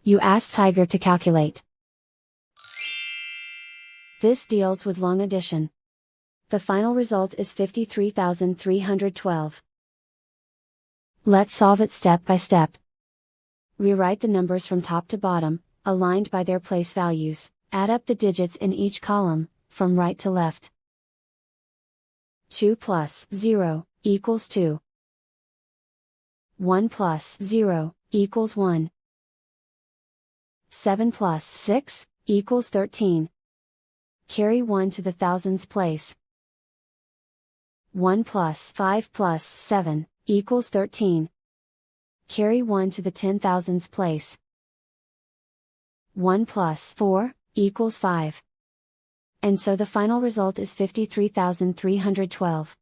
You ask Tiger to calculate. This deals with long addition. The final result is 53,312. Let's solve it step by step. Rewrite the numbers from top to bottom, aligned by their place values. Add up the digits in each column, from right to left. 2 plus 0 equals 2. 1 plus 0 equals 1. 7 plus 6 equals 13. Carry 1 to the thousands place. 1 plus 5 plus 7 equals 13. Carry 1 to the 10,000s place. 1 plus 4 equals 5. And so the final result is 53,312.